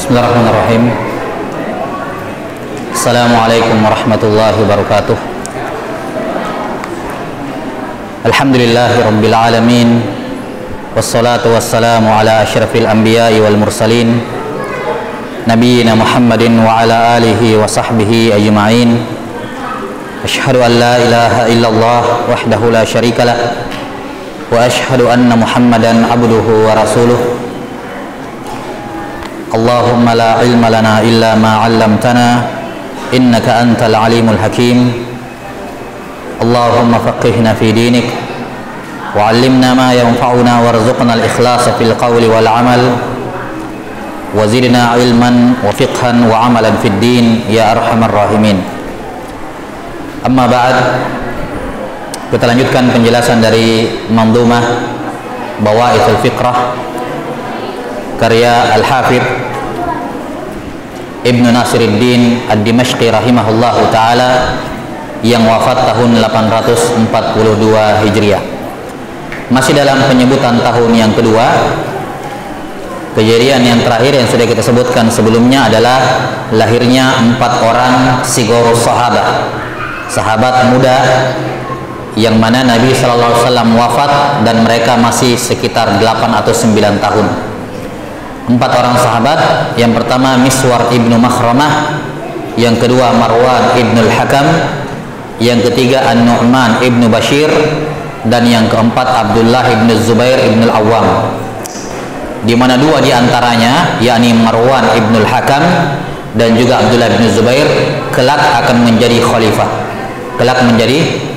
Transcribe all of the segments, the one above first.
Bismillahirrahmanirrahim. Assalamualaikum warahmatullahi wabarakatuh. Alhamdulillahi rabbil alamin. Wassalatu wassalamu ala asyrafil anbiya'i wal mursalin Nabiyyina Muhammadin wa ala alihi wa sahbihi ajma'in. Asyhadu an la ilaha illallah wahdahu la syarikalah wa asyhadu anna Muhammadan abduhu wa rasuluh. Allahumma la ilma lana illa ma 'allamtana innaka antal alimul hakim. Allahumma faqihna fi dinik wa 'allimna ma yanfa'una warzuqna al-ikhlasa fil qawli wal 'amal wa zidna ilman wa fiqhan wa 'amalan fid din ya arhamar rahimin. Amma ba'd, kita lanjutkan penjelasan dari Mandhumah Bawa'ithul Fiqrah karya Al-Hafidh Ibnu Nasiruddin Ad-Dimashqi rahimahullahu ta'ala yang wafat tahun 842 Hijriah. Masih dalam penyebutan tahun yang kedua. Kejadian yang terakhir yang sudah kita sebutkan sebelumnya adalah lahirnya 4 orang sigorus sahabat muda yang mana Nabi SAW wafat dan mereka masih sekitar 8 atau 9 tahun. 4 orang sahabat, yang pertama Miswar ibnu Makhramah, yang kedua Marwan ibnu Al-Hakam, yang ketiga An-Nu'man ibnu Bashir, dan yang keempat Abdullah ibnu Zubair ibnu Al-Awwam, di mana 2 di antaranya yakni Marwan ibnu Al-Hakam dan juga Abdullah ibnu Zubair kelak akan menjadi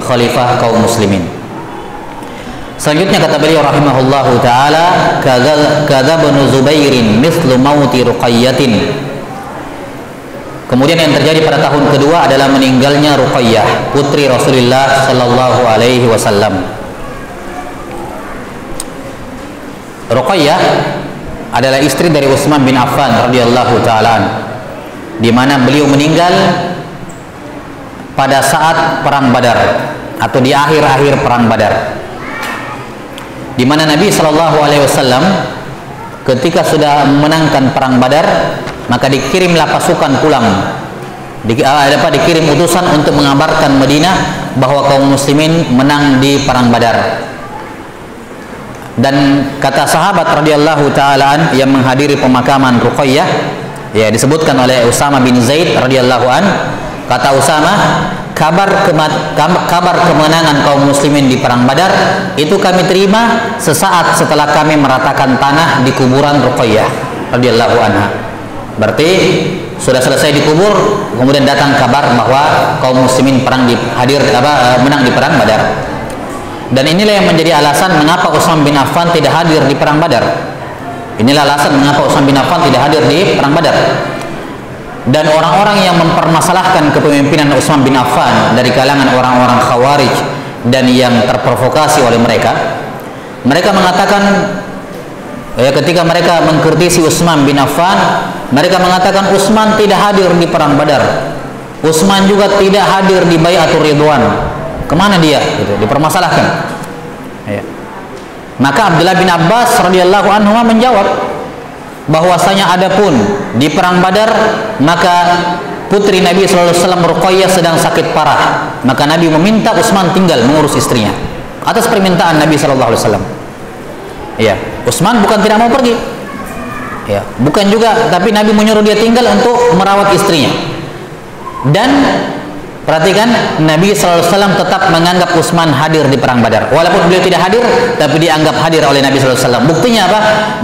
khalifah kaum muslimin. Selanjutnya kata beliau rahimahullahu ta'ala, kadzabnu Zubairin mislu mauti Ruqayyatin. Kemudian yang terjadi pada tahun kedua adalah meninggalnya Ruqayyah, putri Rasulullah sallallahu alaihi wasallam. Ruqayyah adalah istri dari Utsman bin Affan radhiyallahu ta'ala, di mana beliau meninggal pada saat perang Badar atau di akhir-akhir perang Badar, di mana Nabi SAW ketika sudah memenangkan perang Badar, maka dikirimlah pasukan pulang, dikirim utusan untuk mengabarkan Madinah bahwa kaum muslimin menang di perang Badar. Dan kata sahabat radhiyallahu ta'ala yang menghadiri pemakaman Ruqayyah, ya, disebutkan oleh Usama bin Zaid radhiyallahu an, kata Usama, kabar kemenangan kaum muslimin di perang Badar itu kami terima sesaat setelah kami meratakan tanah di kuburan Ruqayyah radhiyallahu anha. Berarti sudah selesai dikubur, kemudian datang kabar bahwa kaum muslimin menang di perang Badar. Dan inilah yang menjadi alasan mengapa Utsman bin Affan tidak hadir di perang Badar. Inilah alasan mengapa Utsman bin Affan tidak hadir di perang Badar. Dan orang-orang yang mempermasalahkan kepemimpinan Utsman bin Affan dari kalangan orang-orang Khawarij dan yang terprovokasi oleh mereka mengatakan, ya, ketika mereka mengkritisi Utsman bin Affan, mereka mengatakan Utsman tidak hadir di perang Badar, Utsman juga tidak hadir di Bai'atur Ridwan, kemana dia? Gitu, dipermasalahkan. Ya. Maka Abdullah bin Abbas radhiyallahu anhu menjawab bahwasanya adapun di perang Badar, maka putri Nabi SAW Ruqayyah sedang sakit parah, maka Nabi meminta Utsman tinggal mengurus istrinya atas permintaan Nabi SAW. Ya, Utsman bukan tidak mau pergi, ya, bukan juga, tapi Nabi menyuruh dia tinggal untuk merawat istrinya. Dan perhatikan, Nabi SAW tetap menganggap Utsman hadir di perang Badar, walaupun beliau tidak hadir, tapi dianggap hadir oleh Nabi SAW. Buktinya apa?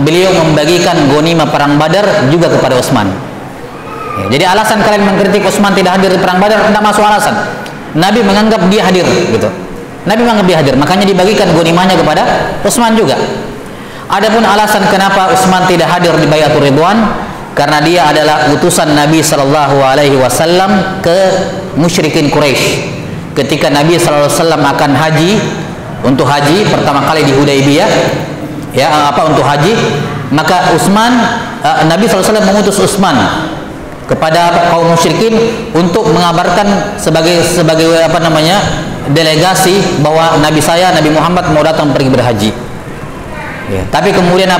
Beliau membagikan ghanimah perang Badar juga kepada Utsman. Ya, jadi alasan kalian mengkritik Utsman tidak hadir di perang Badar tidak masuk alasan. Nabi menganggap dia hadir, gitu. Nabi menganggap dia hadir, makanya dibagikan ghanimahnya kepada Utsman juga. Adapun alasan kenapa Utsman tidak hadir di Bai'atur Ridwan, karena dia adalah utusan Nabi Shallallahu Alaihi Wasallam ke musyrikin Quraisy. Ketika Nabi Shallallahu Alaihi Wasallam akan haji, untuk haji pertama kali di Hudaybiyah, ya, untuk haji, maka Nabi Shallallahu Alaihi Wasallam mengutus Utsman kepada kaum musyrikin untuk mengabarkan sebagai delegasi bahwa Nabi Muhammad mau datang pergi berhaji. Ya, tapi kemudian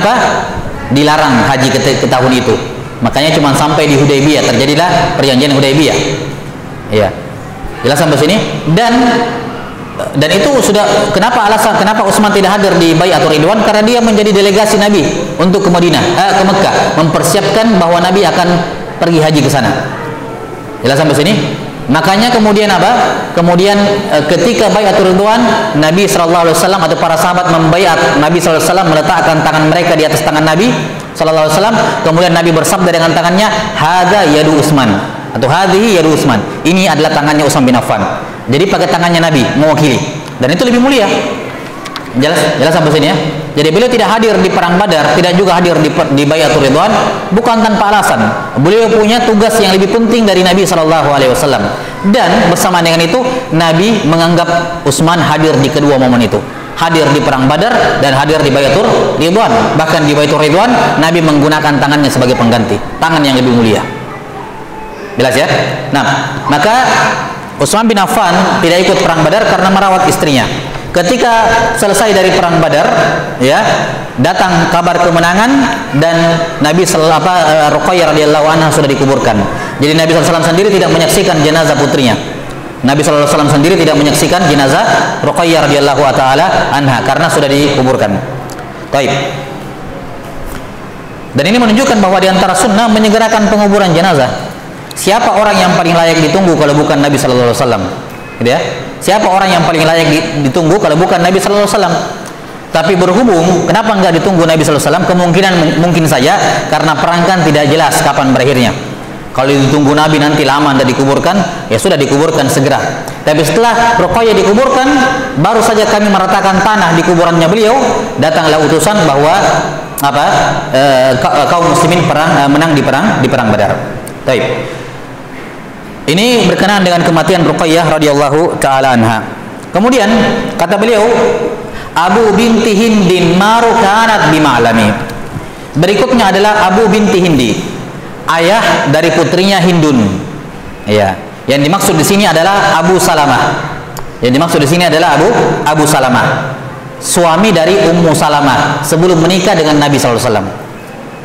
dilarang haji ke tahun itu. Makanya cuma sampai di Hudaybiyah terjadilah perjanjian Hudaybiyah. Iya. Jelas sampai sini. Dan itu sudah, kenapa Utsman tidak hadir di Bai'atul Ridwan? Karena dia menjadi delegasi Nabi untuk ke Madinah, ke Mekah, mempersiapkan bahwa Nabi akan pergi haji ke sana. Jelas sampai sini? Makanya kemudian apa? Kemudian ketika Bai'atul Ridwan, Nabi sallallahu alaihi wasallam atau para sahabat membaiat Nabi sallallahu alaihi wasallam, meletakkan tangan mereka di atas tangan Nabi sallallahu alaihi wasallam. Kemudian Nabi bersabda dengan tangannya, "Hadza yadu Utsman," atau "Hadhihi yadu Utsman." Ini adalah tangannya Utsman bin Affan. Jadi pakai tangannya Nabi mewakili, dan itu lebih mulia. Jelas sampai sini ya. Jadi beliau tidak hadir di perang Badar, tidak juga hadir di Bai'atul Ridwan, bukan tanpa alasan. Beliau punya tugas yang lebih penting dari Nabi Shallallahu Alaihi Wasallam. Dan bersama dengan itu, Nabi menganggap Utsman hadir di kedua momen itu, hadir di perang Badar dan hadir di Bai'atul Ridwan. Bahkan di Bai'atul Ridwan, Nabi menggunakan tangannya sebagai pengganti, tangan yang lebih mulia. Jelas ya. Nah, maka Utsman bin Affan tidak ikut perang Badar karena merawat istrinya. Ketika selesai dari perang Badar, ya, datang kabar kemenangan dan Nabi Ruqayyah radhiyallahu anha sudah dikuburkan. Jadi Nabi SAW sendiri tidak menyaksikan jenazah putrinya. Nabi SAW sendiri tidak menyaksikan jenazah Ruqayyah radhiyallahu taala anha karena sudah dikuburkan. Baik. Dan ini menunjukkan bahwa di antara sunnah menyegerakan penguburan jenazah. Siapa orang yang paling layak ditunggu kalau bukan Nabi sallallahu alaihi wasallam? Gitu ya. Siapa orang yang paling layak ditunggu kalau bukan Nabi sallallahu alaihi wasallam? Tapi berhubung kenapa enggak ditunggu Nabi sallallahu alaihi wasallam? Kemungkinan mungkin saja karena perang kan tidak jelas kapan berakhirnya. Kalau ditunggu Nabi nanti lama dan dikuburkan, ya sudah dikuburkan segera. Tapi setelah Ruqayyah dikuburkan, baru saja kami meratakan tanah di kuburannya beliau, datanglah utusan bahwa kaum muslimin menang di perang Badar. Baik. Ini berkenaan dengan kematian Ruqayyah radhiyallahu taala anha. Kemudian kata beliau, Abu binti Hindin maru kanat bima'lami. Berikutnya adalah Abu binti Hindi, ayah dari putrinya Hindun. Ya, yang dimaksud di sini adalah Abu Salamah. Yang dimaksud di sini adalah Abu Salamah, suami dari Ummu Salamah sebelum menikah dengan Nabi sallallahu alaihi wasallam.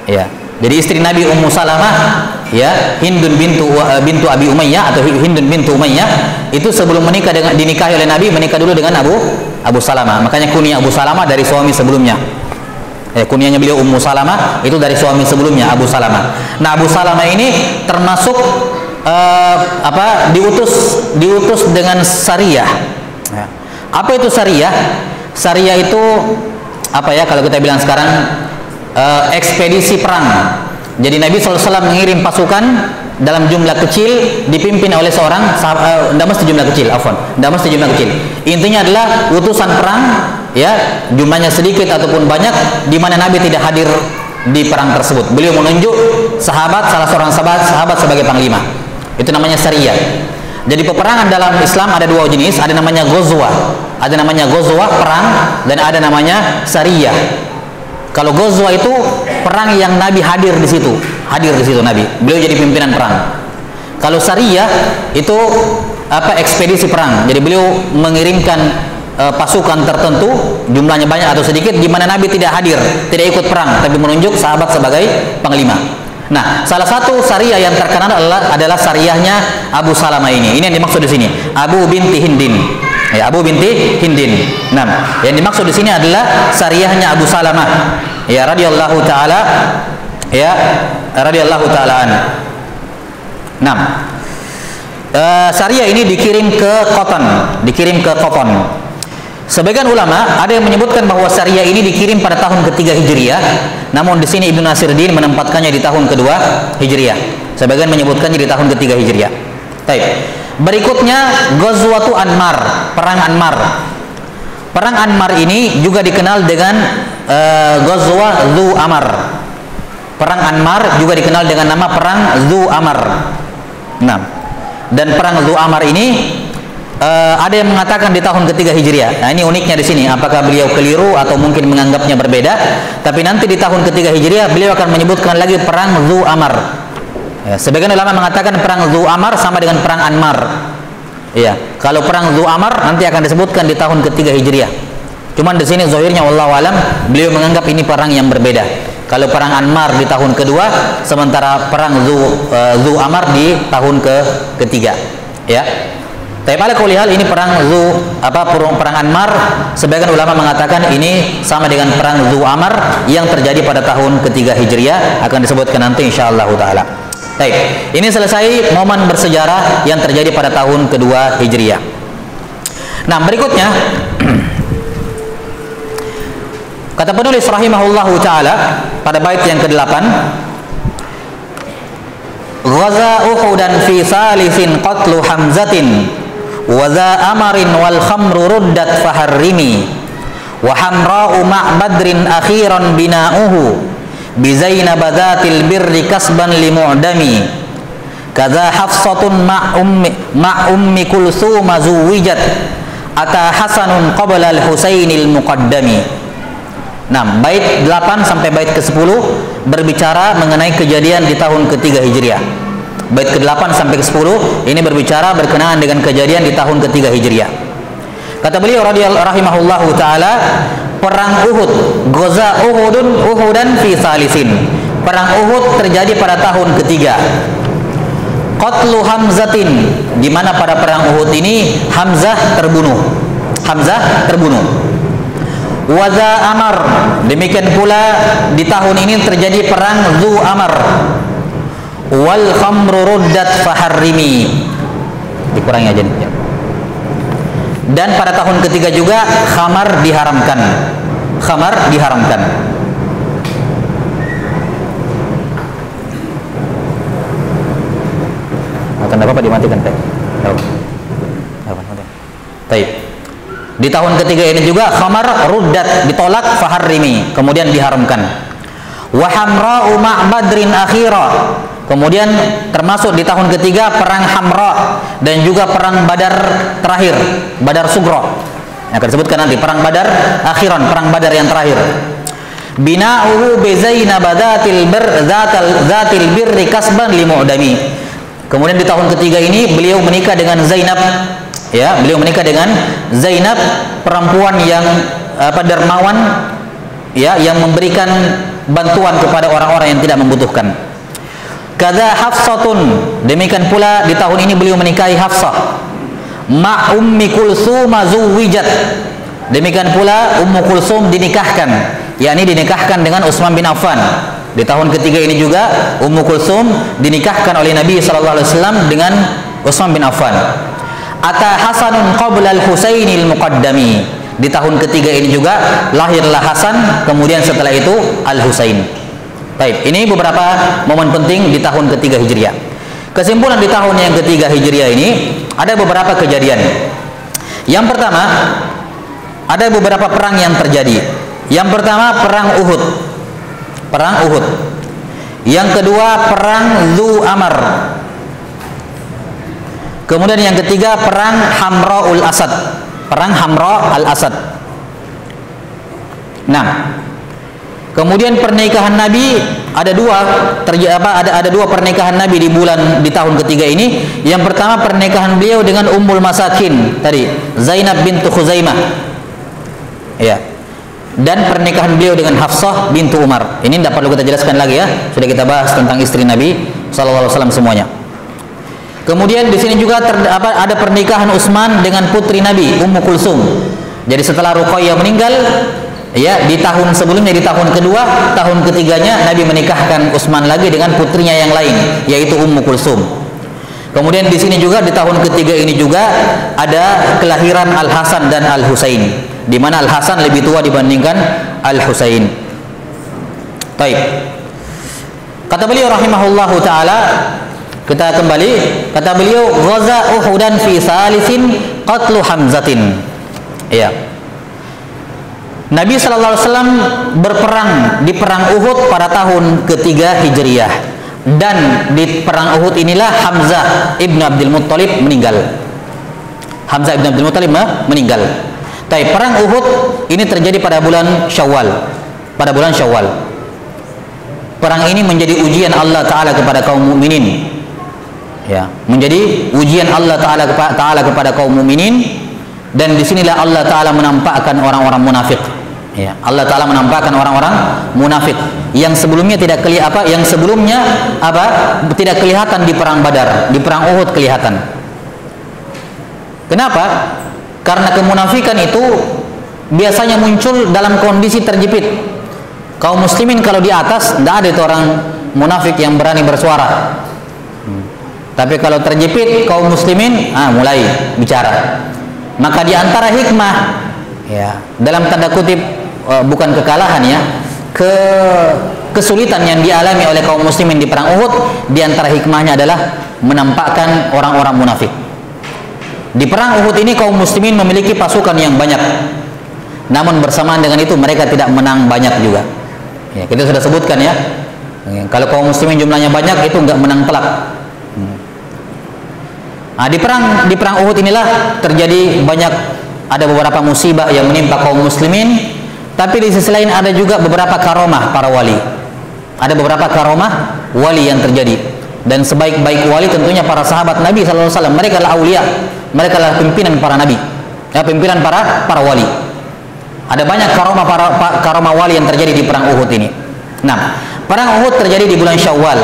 Ya. Jadi istri Nabi Ummu Salamah, ya, Hindun bintu Abi Umayyah atau Hindun bintu Umayyah, itu sebelum menikah dinikahi oleh Nabi, menikah dulu dengan Abu Salamah. Makanya kunyah Abu Salamah dari suami sebelumnya. Kunyahnya beliau Ummu Salamah itu dari suami sebelumnya, Abu Salamah. Nah, Abu Salamah ini termasuk diutus dengan Sariyah. Apa itu Sariyah? Sariyah itu apa ya kalau kita bilang sekarang? Ekspedisi perang. Jadi Nabi SAW mengirim pasukan dalam jumlah kecil dipimpin oleh seorang tidak mesti jumlah kecil, tidak mesti jumlah kecil. Intinya adalah utusan perang, ya, jumlahnya sedikit ataupun banyak, di mana Nabi tidak hadir di perang tersebut. Beliau menunjuk salah seorang sahabat sebagai panglima. Itu namanya Sariyah. Jadi peperangan dalam Islam ada dua jenis, ada namanya ghazwah. Ada namanya ghazwah perang dan ada namanya Sariyah. Kalau ghazwah itu perang yang Nabi hadir di situ Nabi. Beliau jadi pimpinan perang. Kalau Sariyah itu ekspedisi perang. Jadi beliau mengirimkan pasukan tertentu, jumlahnya banyak atau sedikit, di mana Nabi tidak hadir, tidak ikut perang, tapi menunjuk sahabat sebagai panglima. Nah, salah satu Sariyah yang terkenal adalah Sariyahnya Abu Salamah ini. Ini yang dimaksud di sini, Abu binti Hindin. Ya, Abu binti Hindin. Nah, yang dimaksud di sini adalah Sariyahnya Abu Salamah. Ya, radhiyallahu taala an. Nah, Sariyah ini dikirim ke Qoton. Sebagian ulama ada yang menyebutkan bahwa Sariyah ini dikirim pada tahun ketiga Hijriah, namun di sini Ibnu Nasiruddin menempatkannya di tahun kedua Hijriah. Sebagian menyebutkannya di tahun ketiga Hijriah. Baik. Berikutnya Ghazwatu Anmar, perang Anmar. Perang Anmar ini juga dikenal dengan Ghazwah Dzu Amar. Perang Anmar juga dikenal dengan nama perang Dzu Amar. Nah, dan perang Dzu Amar ini ada yang mengatakan di tahun ketiga Hijriah. Nah, ini uniknya di sini. Apakah beliau keliru atau mungkin menganggapnya berbeda? Tapi nanti di tahun ketiga Hijriah beliau akan menyebutkan lagi perang Dzu Amar. Ya, sebagian ulama mengatakan perang Dzu Amar sama dengan perang Anmar. Ya, kalau perang Dzu Amar nanti akan disebutkan di tahun ketiga Hijriah. Cuman di sini zahirnya wallahu alam beliau menganggap ini perang yang berbeda. Kalau perang Anmar di tahun kedua, sementara perang Zu Amar di tahun ketiga. Ya. Tapi pada kuliah ini perang perang Anmar, sebagian ulama mengatakan ini sama dengan perang Zu Amar yang terjadi pada tahun ketiga Hijriah, akan disebutkan nanti insyaallah taala. Baik, ini selesai momen bersejarah yang terjadi pada tahun kedua Hijriah. Nah, berikutnya kata penulis rahimahullahu taala pada bait yang ke-8, ghaza Uhudan fi salisin qatlu Hamzatin wa za amarin wal khamru ruddat faharrimi wa hamra'u ma'badrin akhiran bina'uhu bi Zainab dzatil birri kasban li mu'dami kadza Hafsatun ma'ummi Kulsum zuwijat ata Hasanun qabla al-Husainil muqaddami. Nah, bait 8 sampai bait ke-10 berbicara mengenai kejadian di tahun ketiga Hijriah. Bait ke-8 sampai ke-10 ini berbicara berkenaan dengan kejadian di tahun ketiga Hijriah. Kata beliau rahimahullahu taala, perang Uhud, ghaza Uhudan fi salisin. Perang Uhud terjadi pada tahun ketiga. Qatlu Hamzatin, di mana pada perang Uhud ini Hamzah terbunuh. Waza Amar, demikian pula di tahun ini terjadi perang Zu Amar. Wal khamru ruddat faharrimi, dikurangi aja nih. Dan pada tahun ketiga juga khamar diharamkan. Akan apa dimatikan teh? Baik. Di tahun ketiga ini juga khamar ruddat, ditolak, faharrimi, kemudian diharamkan. Wa hamra'u ma'badrin akhira, kemudian termasuk di tahun ketiga perang Hamra dan juga perang Badar terakhir, Badar Sugro. Yang akan disebutkan nanti perang Badar akhiran, perang Badar yang terakhir. Bina'uhu bi Zainab dzatil birri kasban li mu'dami. Kemudian di tahun ketiga ini beliau menikah dengan Zainab. Ya, beliau menikah dengan Zainab, perempuan yang dermawan, ya, yang memberikan bantuan kepada orang-orang yang tidak membutuhkan. Kadza Hafsatun, demikian pula di tahun ini beliau menikahi Hafsah. Ma ummi Kulsum zuwijat, demikian pula Ummu Kulsum dinikahkan, yakni dinikahkan dengan Utsman bin Affan. Di tahun ketiga ini juga Ummu Kulsum dinikahkan oleh Nabi sallallahu alaihi wasallam dengan Utsman bin Affan. Ata Hasanun qabla al-Husainil muqaddami, di tahun ketiga ini juga lahirlah Hasan, kemudian setelah itu Al-Husain. Baik, ini beberapa momen penting di tahun ketiga Hijriah. Kesimpulan di tahun yang ketiga Hijriah ini ada beberapa kejadian. Yang pertama, ada beberapa perang yang terjadi. Yang pertama perang Uhud. Yang kedua perang Zu Amar. Kemudian yang ketiga perang Hamra'ul Asad, perang Hamra al-Asad. Nah, kemudian pernikahan Nabi ada dua pernikahan Nabi di tahun ketiga ini. Yang pertama pernikahan beliau dengan Ummul Masakin tadi, Zainab bintu Khuzaimah. Ya. Dan pernikahan beliau dengan Hafsah bintu Umar. Ini tidak perlu kita jelaskan lagi ya. Sudah kita bahas tentang istri Nabi sallallahu alaihi wasallam semuanya. Kemudian di sini juga ada pernikahan Utsman dengan putri Nabi Ummu Kulsum. Jadi setelah Ruqayyah meninggal, ya, di tahun sebelumnya, di tahun kedua, tahun ketiganya Nabi menikahkan Utsman lagi dengan putrinya yang lain, yaitu Ummu Kulsum. Kemudian di sini juga di tahun ketiga ini juga ada kelahiran Al Hasan dan Al Husain, di mana Al Hasan lebih tua dibandingkan Al Husain. Baik. Kata beliau rahimahullahu taala, kita kembali, kata beliau, ghaza Uhudan fi salisin qatlu Hamzatin. Ya. Nabi sallallahu alaihi wasallam berperang di perang Uhud pada tahun ketiga Hijriah, dan di perang Uhud inilah Hamzah ibn Abdul Muttalib meninggal. Hamzah ibn Abdul Muttalib meninggal. Tapi perang Uhud ini terjadi pada bulan Syawal. Pada bulan Syawal. Perang ini menjadi ujian Allah Taala kepada kaum mukminin. Ya, menjadi ujian Allah Taala kepada kaum mukminin, dan disinilah Allah Taala menampakkan orang-orang munafik. Ya, Allah Taala menampakkan orang-orang munafik yang sebelumnya tidak tidak kelihatan di perang Badar, di perang Uhud kelihatan. Kenapa? Karena kemunafikan itu biasanya muncul dalam kondisi terjepit. Kaum muslimin kalau di atas, tidak ada itu orang munafik yang berani bersuara. Tapi kalau terjepit kaum muslimin, mulai bicara. Maka di antara hikmah, ya, dalam tanda kutip, bukan kekalahan ya, kesulitan yang dialami oleh kaum muslimin di perang Uhud, di antara hikmahnya adalah menampakkan orang-orang munafik. Di perang Uhud ini kaum muslimin memiliki pasukan yang banyak, namun bersamaan dengan itu mereka tidak menang banyak juga. Ya, kita sudah sebutkan ya, kalau kaum muslimin jumlahnya banyak itu nggak menang telak. Nah, di perang Uhud inilah terjadi ada beberapa musibah yang menimpa kaum muslimin, tapi di sisi lain ada juga beberapa karomah para wali. Ada beberapa karomah wali yang terjadi, dan sebaik-baik wali tentunya para sahabat Nabi SAW. Mereka adalah aulia, mereka adalah pimpinan para nabi, ya, pimpinan para wali. Ada banyak karomah wali yang terjadi di perang Uhud ini. Nah, perang Uhud terjadi di bulan Syawal,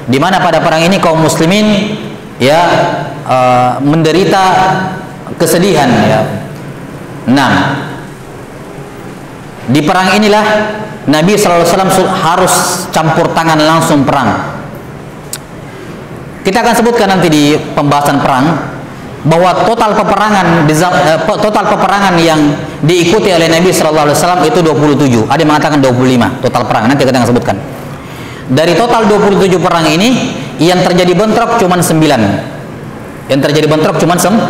di mana pada perang ini kaum muslimin ya menderita kesedihan ya. Nah, di perang inilah Nabi SAW harus campur tangan langsung perang. Kita akan sebutkan nanti di pembahasan perang bahwa total peperangan yang diikuti oleh Nabi SAW itu 27. Ada yang mengatakan 25 total perang. Nanti kita akan sebutkan. Dari total 27 perang ini, yang terjadi bentrok cuma 9. Yang terjadi bentrok cuma 9.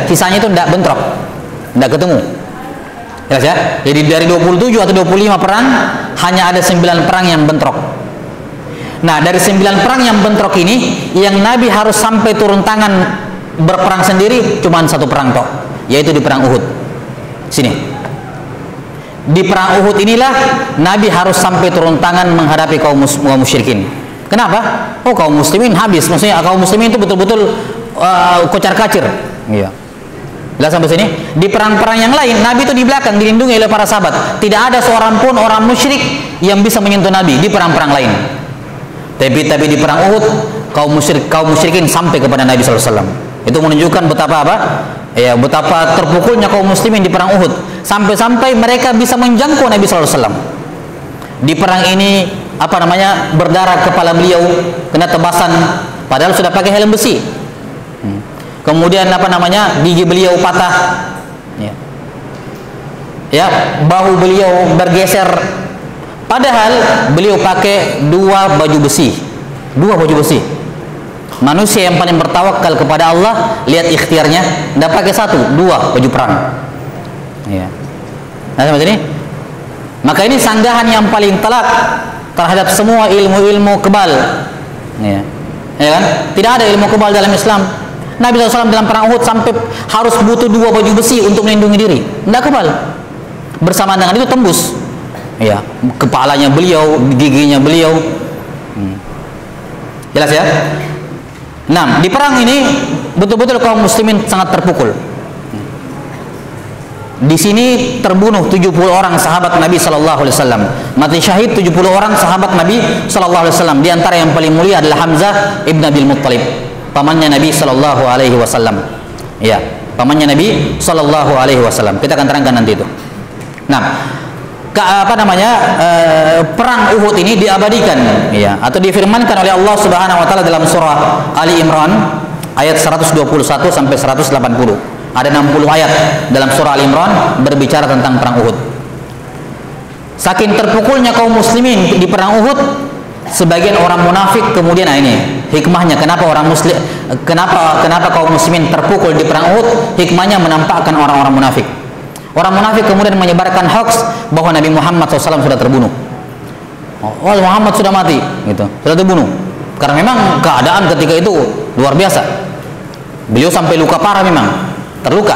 Sisanya itu tidak bentrok, tidak ketemu. Jelas ya? Jadi dari 27 atau 25 perang, hanya ada 9 perang yang bentrok. Nah, dari 9 perang yang bentrok ini, yang Nabi harus sampai turun tangan berperang sendiri cuma 1 perang toh, yaitu di perang Uhud. Sini. Di perang Uhud inilah Nabi harus sampai turun tangan menghadapi kaum musyrikin. Kenapa? Oh, kaum muslimin habis. Maksudnya kaum muslimin itu betul-betul kocar-kacir. Iya. Jelas sampai sini. Di perang-perang yang lain, Nabi itu di belakang dilindungi oleh para sahabat. Tidak ada seorang pun orang musyrik yang bisa menyentuh Nabi di perang-perang lain. Tapi di perang Uhud, kaum musyrikin sampai kepada Nabi SAW. Itu menunjukkan betapa ya, betapa terpukulnya kaum muslimin di perang Uhud, sampai-sampai mereka bisa menjangkau Nabi SAW. Di perang ini berdarah kepala beliau, kena tebasan padahal sudah pakai helm besi. Kemudian gigi beliau patah. Ya, bahu beliau bergeser. Padahal beliau pakai 2 baju besi. Manusia yang paling bertawakal kepada Allah, lihat ikhtiarnya, tidak pakai 1, 2 baju perang. Ya. Nah, seperti ini. Maka ini sanggahan yang paling telak terhadap semua ilmu-ilmu kebal. Ya. Ya kan? Tidak ada ilmu kebal dalam Islam. Nabi SAW dalam perang Uhud sampai harus butuh 2 baju besi untuk melindungi diri. Tidak kebal. Bersamaan dengan itu tembus. Ya, kepalanya beliau, giginya beliau. Jelas ya? Nah, di perang ini betul-betul kaum muslimin sangat terpukul. Di sini terbunuh 70 orang sahabat Nabi sallallahu alaihi wasallam. Mati syahid 70 orang sahabat Nabi sallallahu alaihi wasallam. Di antara yang paling mulia adalah Hamzah ibn Abdul Muttalib, pamannya Nabi sallallahu alaihi wasallam. Ya, pamannya Nabi sallallahu alaihi wasallam. Kita akan terangkan nanti itu. Nah, perang Uhud ini diabadikan ya, atau difirmankan oleh Allah Subhanahu wa taala dalam surah Ali Imran ayat 121 sampai 180. Ada 60 ayat dalam surah Ali Imran berbicara tentang perang Uhud. Saking terpukulnya kaum muslimin di perang Uhud, sebagian orang munafik kemudian ini hikmahnya kenapa kaum muslimin terpukul di perang Uhud, hikmahnya menampakkan orang-orang munafik. Orang munafik kemudian menyebarkan hoax bahwa Nabi Muhammad SAW sudah terbunuh. Oh, Muhammad sudah mati, gitu, sudah terbunuh. Karena memang keadaan ketika itu luar biasa. Beliau sampai luka parah, memang terluka.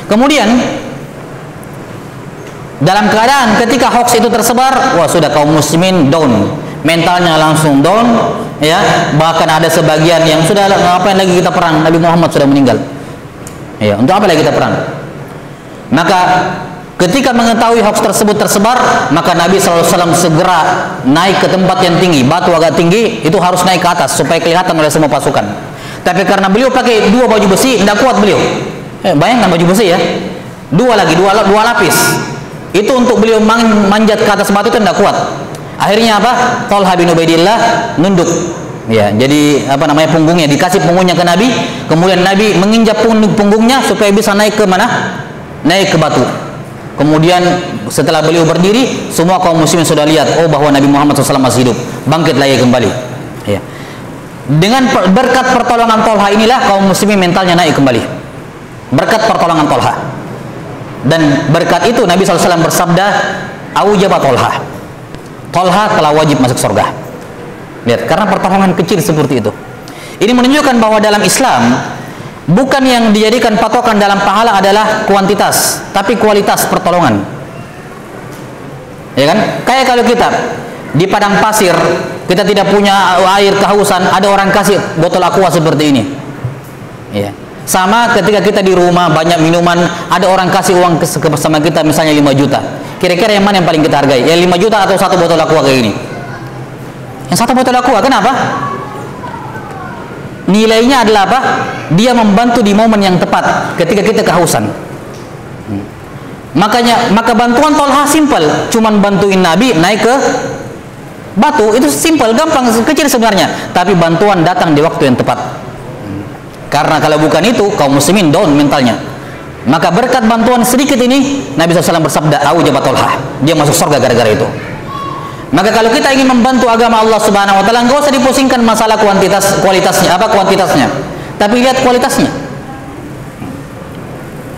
Kemudian dalam keadaan ketika hoax itu tersebar, wah sudah kaum muslimin down, mentalnya langsung down, ya. Bahkan ada sebagian yang sudah ngapain lagi kita perang? Nabi Muhammad sudah meninggal. Ya, untuk apa lagi kita perang? Maka Ketika mengetahui hoax tersebut tersebar, maka Nabi SAW segera naik ke tempat yang tinggi, batu agak tinggi, itu harus naik ke atas supaya kelihatan oleh semua pasukan. Tapi karena beliau pakai 2 baju besi, tidak kuat beliau. Bayangkan baju besi ya, 2 lapis. Itu untuk beliau manjat ke atas batu itu tidak kuat. Akhirnya apa? Thalha bin Ubaidillah nunduk. Ya, jadi apa namanya, punggungnya dikasih punggungnya ke Nabi, kemudian Nabi menginjak punggungnya supaya bisa naik ke mana? Naik ke batu. Kemudian setelah beliau berdiri, semua kaum muslimin sudah lihat, oh bahwa Nabi Muhammad SAW masih hidup, bangkit lagi kembali. Ya. Dengan berkat pertolongan Thalha inilah kaum muslimin mentalnya naik kembali. Berkat pertolongan Thalha. Dan berkat itu Nabi SAW bersabda, "Aujaba Thalha." Thalha telah wajib masuk surga. Lihat, karena pertolongan kecil seperti itu. Ini menunjukkan bahwa dalam Islam bukan yang dijadikan patokan dalam pahala adalah kuantitas, tapi kualitas pertolongan. Ya kan? Kayak kalau kita di padang pasir, kita tidak punya air, kehausan, ada orang kasih botol aqua seperti ini. Ya. Sama ketika kita di rumah banyak minuman, ada orang kasih uang sama kita misalnya 5 juta. Kira-kira yang mana yang paling kita hargai? Ya 5 juta atau 1 botol aqua kayak ini? Yang 1 botol aqua, kenapa? Nilainya adalah apa? Dia membantu di momen yang tepat ketika kita kehausan. Maka bantuan Thalha simpel, cuman bantuin Nabi naik ke batu, itu simpel, gampang, kecil sebenarnya, tapi bantuan datang di waktu yang tepat. Karena kalau bukan itu, kaum muslimin down mentalnya. Maka berkat bantuan sedikit ini, Nabi SAW bersabda, "Aujaba Thalha." Dia masuk surga gara-gara itu. Maka kalau kita ingin membantu agama Allah Subhanahu wa taala, enggak usah dipusingkan masalah kualitasnya, tapi lihat kualitasnya.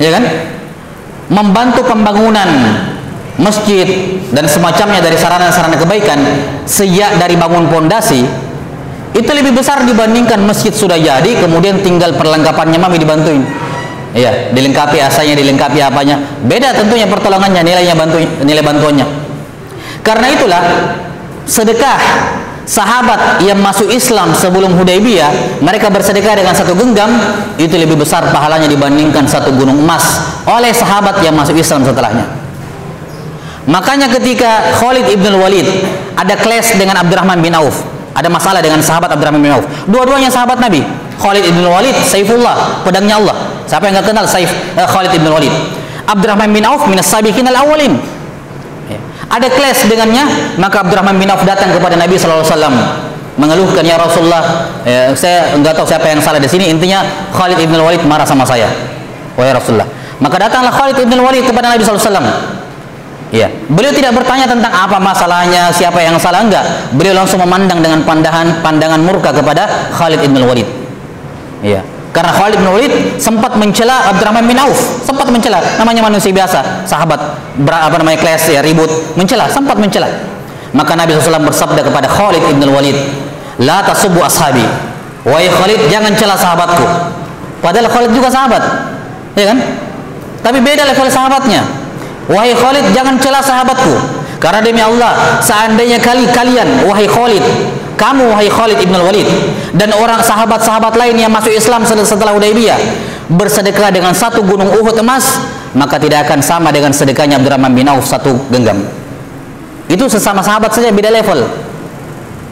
Ya kan? Membantu pembangunan masjid dan semacamnya dari sarana-sarana kebaikan sejak dari bangun pondasi itu lebih besar dibandingkan masjid sudah jadi kemudian tinggal perlengkapannya mami dibantuin. Iya, dilengkapi asanya, dilengkapi apanya. Beda tentunya pertolongannya, nilai bantuannya. Karena itulah sedekah sahabat yang masuk Islam sebelum Hudaybiyah, mereka bersedekah dengan 1 genggam, itu lebih besar pahalanya dibandingkan 1 gunung emas oleh sahabat yang masuk Islam setelahnya. Makanya ketika Khalid ibn Walid ada clash dengan Abdurrahman bin Auf, ada masalah dengan sahabat Abdurrahman bin Auf, dua-duanya sahabat Nabi. Khalid ibn Walid Saifullah, pedangnya Allah. Siapa yang nggak kenal Khalid ibn Walid? Abdurrahman bin Auf minas sabiqin al-awwalin. Ada clash dengannya, maka Abdurrahman bin Auf datang kepada Nabi SAW mengeluhkan, "Ya Rasulullah, saya enggak tahu siapa yang salah di sini. Intinya Khalid ibn Walid marah sama saya." "Wahai Rasulullah." Maka datanglah Khalid ibn Walid kepada Nabi SAW. Ya, beliau tidak bertanya tentang apa masalahnya, siapa yang salah, enggak. Beliau langsung memandang dengan pandangan murka kepada Khalid ibn Walid. Ya. Karena Khalid bin Walid sempat mencela Abdurrahman bin Auf, sempat mencela, namanya manusia biasa, sahabat clash ya, ribut, sempat mencela. Maka Nabi SAW bersabda kepada Khalid bin Walid, "La tasubbu ashabi." Wahai Khalid, jangan cela sahabatku. Padahal Khalid juga sahabat, ya kan? Tapi beda level sahabatnya. Wahai Khalid, jangan cela sahabatku. Karena demi Allah, seandainya kalian, wahai Khalid, kamu wahai Khalid ibn Walid dan orang sahabat-sahabat lain yang masuk Islam setelah Hudaybiyah bersedekah dengan 1 gunung Uhud emas, maka tidak akan sama dengan sedekahnya Abdurrahman bin Auf 1 genggam. Itu sesama sahabat saja, beda level.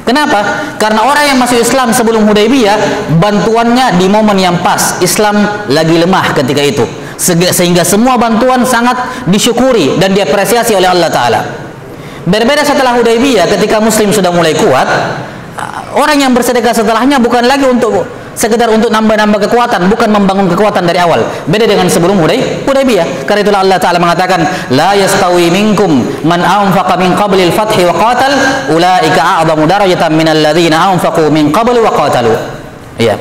Kenapa? Karena orang yang masuk Islam sebelum Hudaybiyah, bantuannya di momen yang pas, Islam lagi lemah ketika itu, sehingga semua bantuan sangat disyukuri dan diapresiasi oleh Allah Ta'ala. Berbeda setelah Hudaybiyah, ketika Muslim sudah mulai kuat, orang yang bersedekah setelahnya bukan lagi untuk sekedar untuk nambah-nambah kekuatan, bukan membangun kekuatan dari awal. Beda dengan sebelum Hudaybiyah. Karena itulah Allah Ta'ala mengatakan, "La yastawi minkum man anfaqa min qablil fathi wa qatal, ulaika a'zamu darajatan minal ladzina anfaqu min qabli wa qatalu." Iya.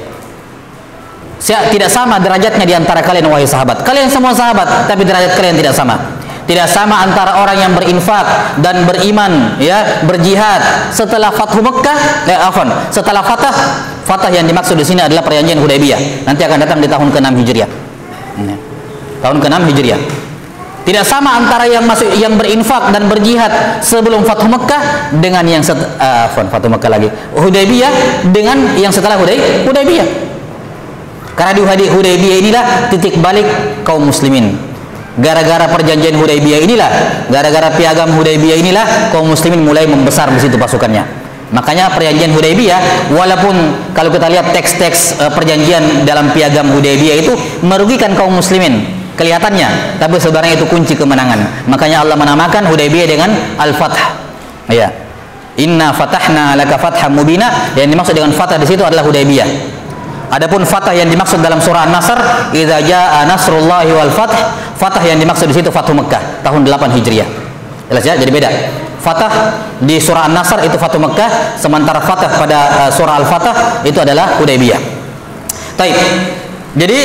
Tidak sama derajatnya di antara kalian wahai sahabat. Kalian semua sahabat, tapi derajat kalian tidak sama. Tidak sama antara orang yang berinfak dan beriman, ya, berjihad setelah Fathu Mekkah, setelah Fatah yang dimaksud di sini adalah perjanjian Hudaybiyah. Nanti akan datang di tahun ke-6 Hijriah. Tahun ke-6 Hijriah. Tidak sama antara yang berinfak dan berjihad sebelum Fathu Mekkah dengan yang Fathu Mekkah lagi, Hudaybiyah, dengan yang setelah Hudaybiyah. Karena di Hudaybiyah inilah titik balik kaum muslimin. Gara-gara perjanjian Hudaybiyah inilah, gara-gara piagam Hudaybiyah inilah kaum muslimin mulai membesar di situ pasukannya. Makanya perjanjian Hudaybiyah, walaupun kalau kita lihat teks-teks perjanjian dalam piagam Hudaybiyah itu merugikan kaum muslimin kelihatannya, tapi sebenarnya itu kunci kemenangan. Makanya Allah menamakan Hudaybiyah dengan Al-Fath. Ya. Inna fatahna laka fatham mubina. Yang dimaksud dengan fathah di situ adalah Hudaybiyah. Adapun fathah yang dimaksud dalam surah An-Nasr, idza jaa nasrullahi wal fath, fathah yang dimaksud di situ Fathu Mekkah tahun 8 Hijriah. Jelas ya? Jadi beda. Fathah di surah An-Nasr itu Fathu Mekkah, sementara fathah pada surah Al-Fatah itu adalah Hudaybiyah. Baik. Jadi